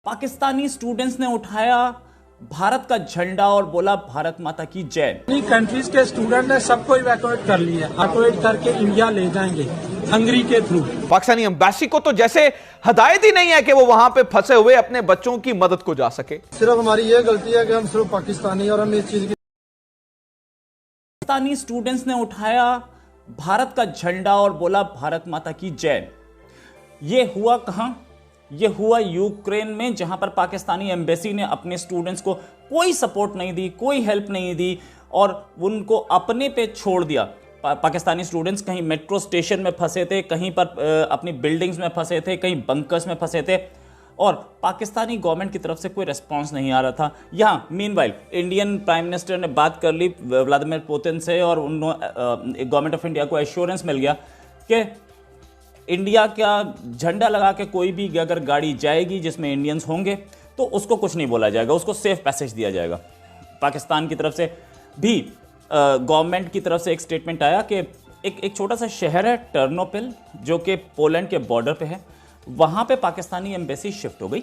Pakistani students ने उठाया भारत का झंडा और बोला भारत माता की जय। कंट्रीज के स्टूडेंट ने सबको इवैक्यूएट कर लिया, इवैक्यूएट करके इंडिया ले जाएंगे हंगरी के थ्रू। पाकिस्तानी एम्बेसी को तो जैसे हदायत ही नहीं है कि वो वहां पे फंसे हुए अपने बच्चों की मदद को जा सके। सिर्फ हमारी ये गलती है कि हम सिर्फ पाकिस्तानी और हम इस चीज की पाकिस्तानी स्टूडेंट्स ने उठाया भारत का झंडा और बोला भारत माता की जय। ये हुआ कहां? ये हुआ यूक्रेन में, जहां पर पाकिस्तानी एम्बेसी ने अपने स्टूडेंट्स को कोई सपोर्ट नहीं दी, कोई हेल्प नहीं दी और उनको अपने पे छोड़ दिया। पाकिस्तानी स्टूडेंट्स कहीं मेट्रो स्टेशन में फंसे थे, कहीं पर अपनी बिल्डिंग्स में फंसे थे, कहीं बंकर्स में फंसे थे और पाकिस्तानी गवर्नमेंट की तरफ से कोई रिस्पांस नहीं आ रहा था। यहाँ मीनवाइल इंडियन प्राइम मिनिस्टर ने बात कर ली व्लादिमीर पुतिन से और गवर्नमेंट ऑफ इंडिया को एश्योरेंस मिल गया कि इंडिया का झंडा लगा के कोई भी अगर गाड़ी जाएगी जिसमें इंडियंस होंगे तो उसको कुछ नहीं बोला जाएगा, उसको सेफ पैसेज दिया जाएगा। पाकिस्तान की तरफ से भी गवर्नमेंट की तरफ से एक स्टेटमेंट आया कि एक छोटा सा शहर है टर्नोपिल जो कि पोलैंड के बॉर्डर पे है, वहाँ पे पाकिस्तानी एम्बेसी शिफ्ट हो गई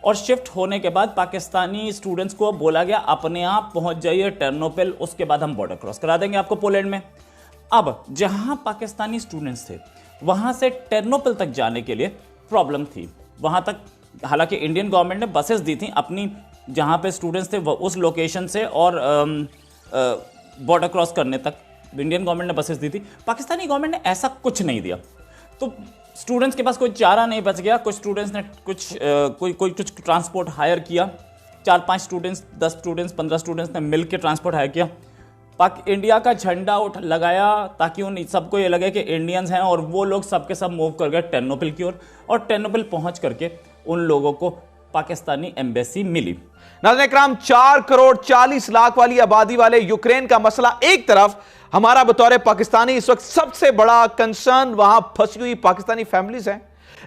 और शिफ्ट होने के बाद पाकिस्तानी स्टूडेंट्स को बोला गया अपने आप पहुँच जाइए टर्नोपिल, उसके बाद हम बॉर्डर क्रॉस करा देंगे आपको पोलैंड में। अब जहाँ पाकिस्तानी स्टूडेंट्स थे वहाँ से टर्नोपिल तक जाने के लिए प्रॉब्लम थी। वहाँ तक हालांकि इंडियन गवर्नमेंट ने बसेस दी थी अपनी, जहाँ पे स्टूडेंट्स थे उस लोकेशन से और बॉर्डर क्रॉस करने तक इंडियन गवर्नमेंट ने बसेस दी थी। पाकिस्तानी गवर्नमेंट ने ऐसा कुछ नहीं दिया, तो स्टूडेंट्स के पास कोई चारा नहीं बच गया। कुछ स्टूडेंट्स ने कुछ ट्रांसपोर्ट हायर किया, 4-5 स्टूडेंट्स, 10 स्टूडेंट्स, 15 स्टूडेंट्स ने मिलकर ट्रांसपोर्ट हायर किया, इंडिया का झंडा लगाया ताकि उन सबको ये लगे कि इंडियंस हैं और वो लोग सबके सब मूव कर गए टर्नोपिल की ओर और टर्नोपिल पहुंच करके उन लोगों को पाकिस्तानी एम्बेसी मिली। नाज़रीन इकराम, 4 करोड़ 40 लाख वाली आबादी वाले यूक्रेन का मसला एक तरफ, हमारा बतौर पाकिस्तानी इस वक्त सबसे बड़ा कंसर्न वहां फंसी हुई पाकिस्तानी फैमिलीज हैं।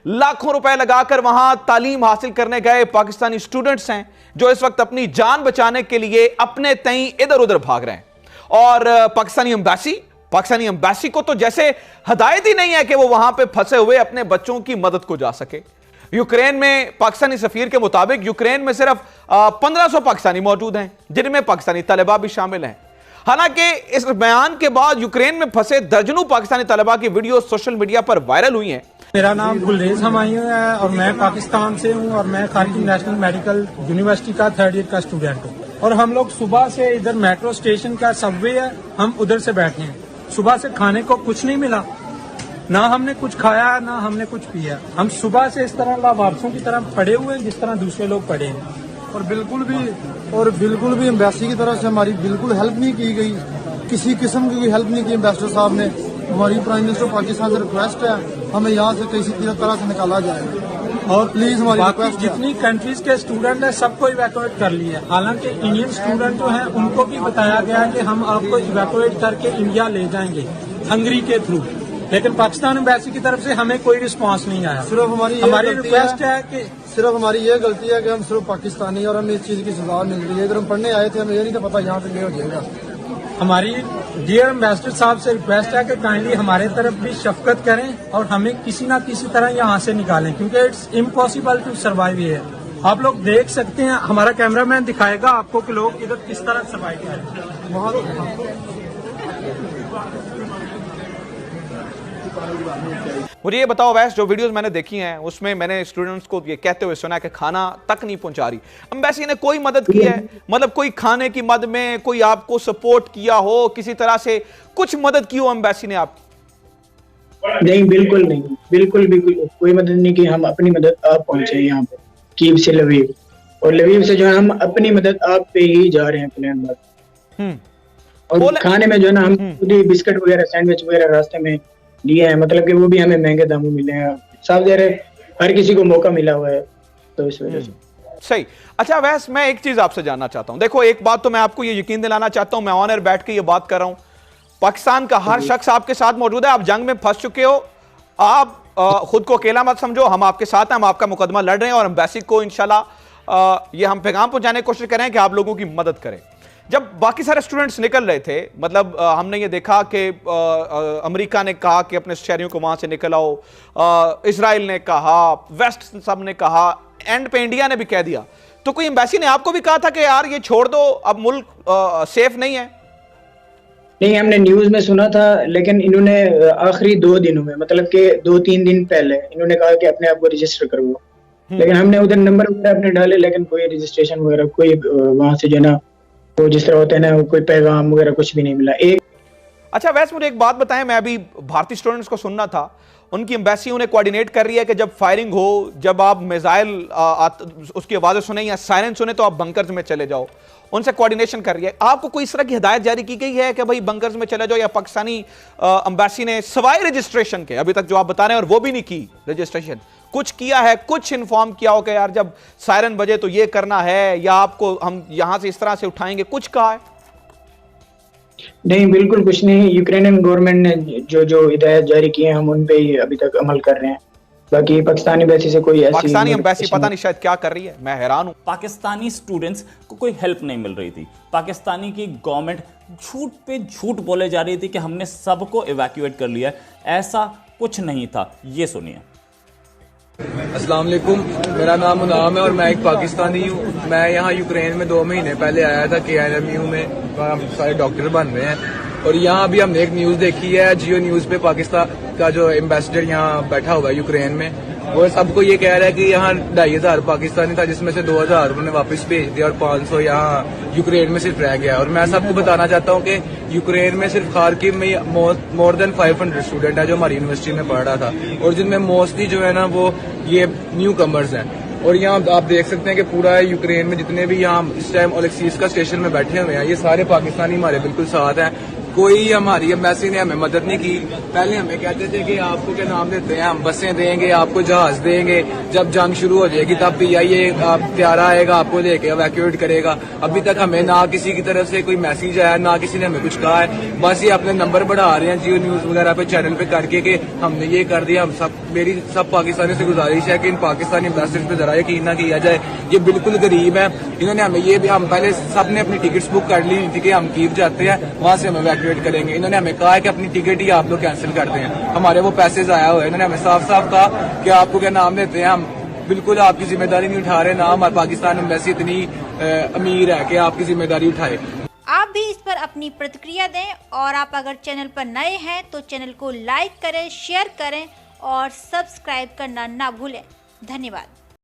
लाखों रुपए लगाकर वहां तालीम हासिल करने गए पाकिस्तानी स्टूडेंट्स हैं जो इस वक्त अपनी जान बचाने के लिए अपने तई इधर उधर भाग रहे हैं और पाकिस्तानी एम्बेसी को तो जैसे हदायत ही नहीं है कि वो वहां पे फंसे हुए अपने बच्चों की मदद को जा सके। यूक्रेन में पाकिस्तानी सफीर के मुताबिक यूक्रेन में सिर्फ 1500 पाकिस्तानी मौजूद हैं जिनमें पाकिस्तानी तलबा भी शामिल हैं। हालांकि इस बयान के बाद यूक्रेन में फंसे दर्जनों पाकिस्तानी तलबा की वीडियो सोशल मीडिया पर वायरल हुई हैं। मेरा नाम गुलरेज हमायूं है और मैं पाकिस्तान से हूं और मैं खारकी नेशनल मेडिकल यूनिवर्सिटी का 3rd ईयर का स्टूडेंट हूं और हम लोग सुबह से इधर मेट्रो स्टेशन का सबवे है, हम उधर से बैठे हैं। सुबह से खाने को कुछ नहीं मिला, ना हमने कुछ खाया ना हमने कुछ पिया। हम सुबह से इस तरह लावारसों की तरह पड़े हुए हैं जिस तरह दूसरे लोग पड़े हैं और बिल्कुल भी एम्बेसी की तरफ से हमारी बिल्कुल हेल्प नहीं की गई, किसी किस्म की हेल्प नहीं की एम्बेसडर साहब ने। हमारी प्राइम मिनिस्टर पाकिस्तान से रिक्वेस्ट है हमें यहाँ से किसी तरह से निकाला जाए और प्लीज हमारी रिक्वेस्ट। जितनी कंट्रीज के स्टूडेंट हैं सबको इवैक्यूएट कर लिया। हालांकि इंडियन स्टूडेंट जो हैं उनको भी बताया गया कि हम आपको इवैक्यूएट करके इंडिया ले जाएंगे हंगरी के थ्रू, लेकिन पाकिस्तान एम्बेसी की तरफ से हमें कोई रिस्पांस नहीं आया। सिर्फ हमारी रिक्वेस्ट है कि सिर्फ हमारी ये गलती है कि हम सिर्फ पाकिस्तानी और हमें इस चीज की सजा मिल रही है। इधर हम पढ़ने आए थे, हमें ये नहीं था पता यहाँ से ये हो जाएगा। हमारी डियर एम्बेसडर साहब से रिक्वेस्ट है कि काइंडली हमारे तरफ भी शफकत करें और हमें किसी न किसी तरह यहाँ से निकालें, क्योंकि it's impossible to survive here. आप लोग देख सकते हैं, हमारा कैमरामैन दिखाएगा आपको कि लोग इधर किस तरह सर्वाइव करें। मुझे ये बताओ वैसे, जो वीडियोस मैंने देखी हैं उसमें मैंने स्टूडेंट्स को ये कहते हुए सुना कि खाना तक नहीं पहुंचा रही एम्बेसी ने। कोई मदद की है? मतलब कोई खाने की मदद में कोई आपको सपोर्ट किया हो, किसी तरह से कुछ मदद की हो एम्बेसी ने आप? नहीं, बिल्कुल नहीं, बिल्कुल कोई मदद नहीं की। हम अपनी मदद आप पहुंचे यहाँ पे कीव से लवीव, और लवीव से जो है हम अपनी मदद आप पे ही जा रहे हैं प्लेन पर। और खाने में जो है ना हम खुद ही बिस्किट वगैरह सैंडविच वगैरह रास्ते में लिए हैं, मतलब कि वो भी हमें महंगे दामों मिले हैं। साफ ज़ाहिर है हर किसी को मौका मिला हुआ है, तो इस वजह से। सही। अच्छा वैसे मैं एक चीज आपसे जानना चाहता हूं। देखो एक बात तो मैं आपको ये यकीन दिलाना चाहता हूं, मैं ऑन एयर बैठ के ये बात कर रहा हूं, पाकिस्तान का हर शख्स आपके साथ मौजूद है। आप जंग में फंस चुके हो, आप खुद को अकेला मत समझो, हम आपके साथ हैं, हम आपका मुकदमा लड़ रहे हैं और एम्बेसी को इंशाल्लाह ये हम पैगाम पहुंचाने की कोशिश करें कि आप लोगों की मदद करें। जब बाकी सारे स्टूडेंट्स निकल रहे थे, मतलब हमने ये देखा कि अमेरिका ने कहा कि अपने शहरियों को वहां से निकल आओ, इजराइल ने कहा, वेस्ट सब ने कहा, एंड पे इंडिया ने भी कह दिया। तो कोई एम्बेसी ने आपको भी कहा था कि यार ये छोड़ दो, अब मुल्क सेफ नहीं है? नहीं, हमने न्यूज में सुना था, लेकिन इन्होंने आखिरी 2 दिनों में, मतलब कि 2-3 दिन पहले इन्होंने कहा कि अपने आप को रजिस्टर करवाओ। लेकिन हमने उधर नंबर वगैरह अपने डाले, लेकिन कोई रजिस्ट्रेशन वगैरह, कोई वहां से जो ना वो जिस तरह होते हैं ना, कोई पैगाम वगैरह कुछ भी नहीं मिला। अच्छा वैसे मुझे एक बात बताएं, मैं अभी भारतीय स्टूडेंट्स को सुनना था, उनकी एम्बेसी उन्हें कोऑर्डिनेट कर रही है कि जब फायरिंग हो, जब आप मिसाइल उसकी आवाजें सुने या सायरन सुने तो आप बंकर्स में चले जाओ, उनसे कोऑर्डिनेशन कर रही है। आपको कोई इस तरह की हिदायत जारी की गई है कि भाई बंकर्स में चले जाओ, या पाकिस्तानी एम्बेसी ने सवाए रजिस्ट्रेशन के, अभी तक जो आप बता रहे हैं और वो भी नहीं की रजिस्ट्रेशन, कुछ किया है, कुछ इन्फॉर्म किया हो कि यार जब सायरन बजे तो ये करना है, या आपको हम यहां से इस तरह से उठाएंगे, कुछ कहा है? नहीं, बिल्कुल कुछ नहीं। यूक्रेनियन गवर्नमेंट ने जो हिदायत जारी की है, हम उन पे ही अभी तक अमल कर रहे हैं। बाकी पाकिस्तानी एम्बेसी से कोई ऐसी पाकिस्तानी एम्बेसी पता नहीं शायद क्या कर रही है, मैं हैरान हूं। पाकिस्तानी स्टूडेंट्स को कोई हेल्प नहीं मिल रही थी। पाकिस्तानी की गवर्नमेंट झूठ पे झूठ बोले जा रही थी कि हमने सबको इवैक्यूएट कर लिया है। ऐसा कुछ नहीं था, ये सुनिए। अस्सलाम वालेकुम, मेरा नाम उनाम है और मैं एक पाकिस्तानी हूँ। मैं यहाँ यूक्रेन में 2 महीने पहले आया था KNMU में, हम सारे डॉक्टर बन रहे हैं। और यहाँ अभी हमने एक न्यूज़ देखी है, जियो न्यूज़ पे पाकिस्तान का जो एम्बेसडर यहाँ बैठा हुआ है यूक्रेन में, वो सबको ये कह रहा है कि यहाँ 2500 पाकिस्तानी था, जिसमें से 2000 उन्होंने वापस भेज दिया और 500 यहाँ यूक्रेन में सिर्फ रह गया। और मैं सबको बताना चाहता हूँ कि यूक्रेन में सिर्फ खार्किव में मोर देन 500 स्टूडेंट है जो हमारी यूनिवर्सिटी में पढ़ रहा था, और जिनमें मोस्टली जो है ना वो ये न्यू कमर्स हैं। और यहाँ आप देख सकते हैं कि पूरा यूक्रेन में जितने भी यहाँ इस टाइम ओलेक्सीस का स्टेशन में बैठे हुए हैं, ये सारे पाकिस्तानी हमारे बिल्कुल साथ हैं। कोई हमारी एम्बेसी ने हमें मदद नहीं की। पहले हमें कहते थे कि आपको क्या नाम देते हैं, हम बसें देंगे, आपको जहाज देंगे, जब जंग शुरू हो जाएगी तब भी आइए, आप त्यारा आएगा आपको लेके इवैक्यूएट करेगा। अभी तक हमें ना किसी की तरफ से कोई मैसेज आया, ना किसी ने हमें कुछ कहा है। बस ये अपने नंबर बढ़ा रहे हैं जियो न्यूज वगैरह पे, चैनल पे करके कि हमने ये कर दिया। हम मेरी सब पाकिस्तानियों से गुजारिश है कि इन पाकिस्तानी एम्बेसडर्स पे जरा यकीन ना किया जाए, ये बिल्कुल गरीब है। इन्होंने हमें ये भी, हम पहले सबने अपनी टिकट्स बुक कर ली थी कि हम कीव जाते हैं, वहां से हम इवैक्यूएट करेंगे। इन्होंने हमें कहा है कि अपनी टिकट ही आप लोग कैंसिल कर दें, हमारे वो पैसे जाया हुए। इन्होंने हमें साफ साफ कहा कि आपको क्या नाम देते हैं, हम बिल्कुल आपकी जिम्मेदारी नहीं उठा रहे, ना हमारी पाकिस्तान एम्बेसी इतनी अमीर है कि आपकी जिम्मेदारी उठाए। आप भी इस पर अपनी प्रतिक्रिया दें, और आप अगर चैनल पर नए हैं तो चैनल को लाइक करें, शेयर करें और सब्सक्राइब करना ना भूलें। धन्यवाद।